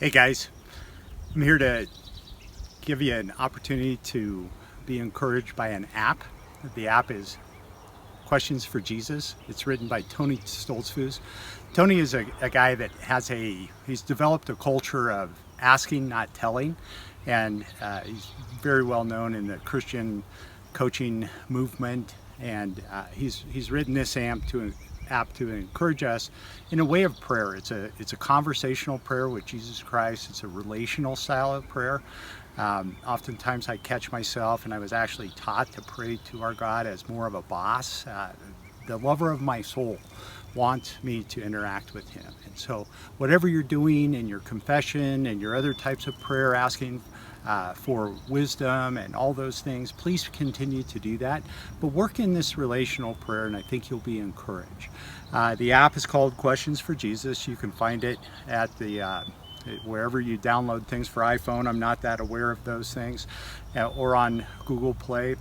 Hey guys, I'm here to give you an opportunity to be encouraged by an app. The app is Questions for Jesus. It's written by Tony Stoltzfus. Tony is a guy that he's developed a culture of asking, not telling, and he's very well known in the Christian coaching movement. And he's written this app to encourage us in a way of prayer. It's a conversational prayer with Jesus Christ. It's a relational style of prayer. Oftentimes I catch myself, and I was actually taught to pray to our God as more of a boss. The lover of my soul wants me to interact with him. And so whatever you're doing in your confession and your other types of prayer, asking for wisdom and all those things, please continue to do that. But work in this relational prayer, and I think you'll be encouraged. The app is called Questions for Jesus. You can find it at wherever you download things for iPhone. I'm not that aware of those things. Or on Google Play.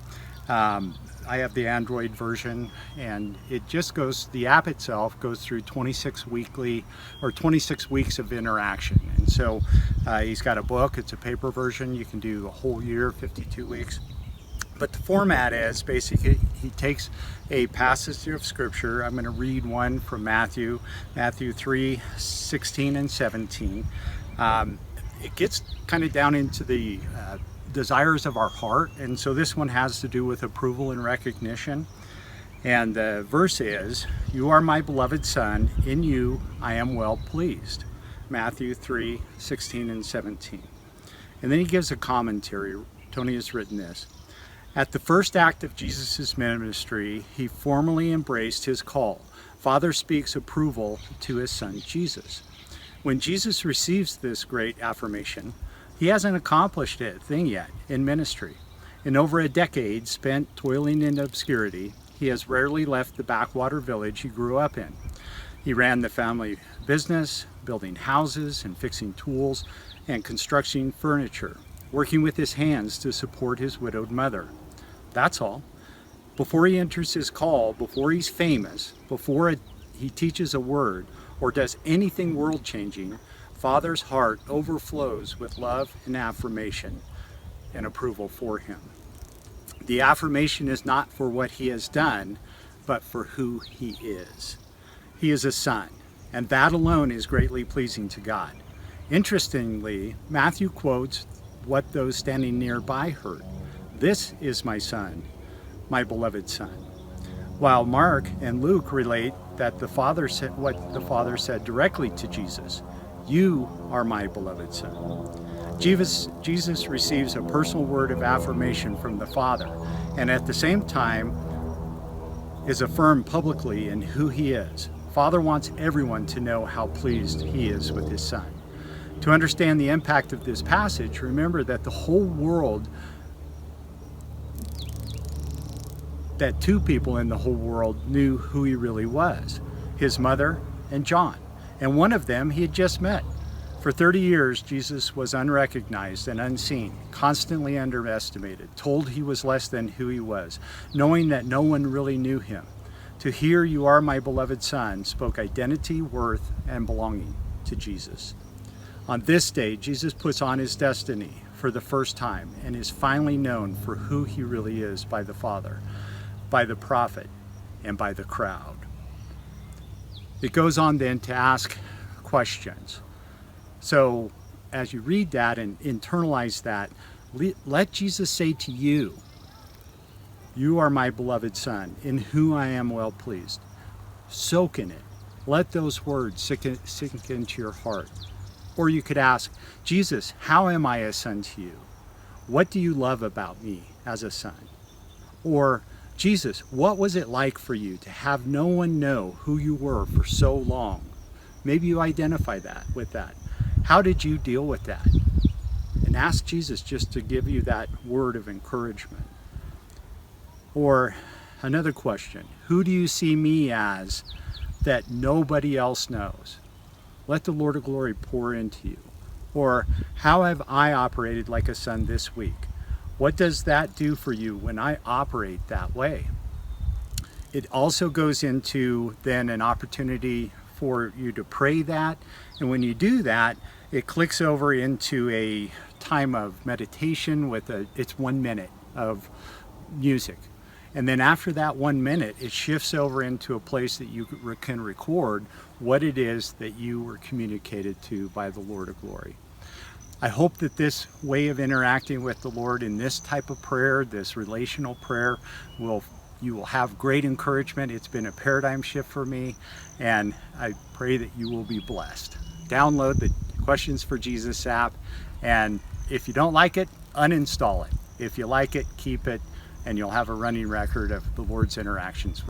I have the Android version, and the app itself goes through 26 weeks of interaction. And so he's got a book. It's a paper version. You can do a whole year, 52 weeks. But the format is basically he takes a passage of scripture. I'm going to read one from Matthew 3:16 and 17. It gets kind of down into the desires of our heart, and so this one has to do with approval and recognition. And the verse is, "You are my beloved Son, in you I am well pleased." Matthew 3:16 and 17. And then he gives a commentary. Tony has written this. At the first act of Jesus' ministry, he formally embraced his call. Father speaks approval to his Son Jesus. When Jesus receives this great affirmation, he hasn't accomplished a thing yet in ministry. In over a decade spent toiling in obscurity, he has rarely left the backwater village he grew up in. He ran the family business, building houses and fixing tools and constructing furniture, working with his hands to support his widowed mother. That's all. Before he enters his call, before he's famous, before he teaches a word or does anything world-changing, Father's heart overflows with love and affirmation and approval for him. The affirmation is not for what he has done, but for who he is. He is a son, and that alone is greatly pleasing to God. Interestingly, Matthew quotes what those standing nearby heard. "This is my son, my beloved son." While Mark and Luke relate that what the Father said directly to Jesus. "You are my beloved Son." Jesus receives a personal word of affirmation from the Father, and at the same time is affirmed publicly in who he is. Father wants everyone to know how pleased he is with his Son. To understand the impact of this passage, remember that that two people in the whole world knew who he really was, his mother and John. And one of them he had just met. For 30 years, Jesus was unrecognized and unseen, constantly underestimated, told he was less than who he was, knowing that no one really knew him. To hear "You are my beloved Son" spoke identity, worth, and belonging to Jesus. On this day, Jesus puts on his destiny for the first time and is finally known for who he really is by the Father, by the prophet, and by the crowd. It goes on then to ask questions. So as you read that and internalize that, let Jesus say to you, "You are my beloved Son, in whom I am well pleased." Soak in it. Let those words sink into your heart. Or you could ask, "Jesus, how am I a son to you? What do you love about me as a son?" Or, "Jesus, what was it like for you to have no one know who you were for so long?" Maybe you identify with that. How did you deal with that? And ask Jesus just to give you that word of encouragement. Or another question, who do you see me as that nobody else knows? Let the Lord of Glory pour into you. Or, how have I operated like a son this week? What does that do for you when I operate that way? It also goes into then an opportunity for you to pray that. And when you do that, it clicks over into a time of meditation with it's 1 minute of music. And then after that 1 minute, it shifts over into a place that you can record what it is that you were communicated to by the Lord of Glory. I hope that this way of interacting with the Lord in this type of prayer, this relational prayer, you will have great encouragement. It's been a paradigm shift for me, and I pray that you will be blessed. Download the Questions for Jesus app, and if you don't like it, uninstall it. If you like it, keep it, and you'll have a running record of the Lord's interactions.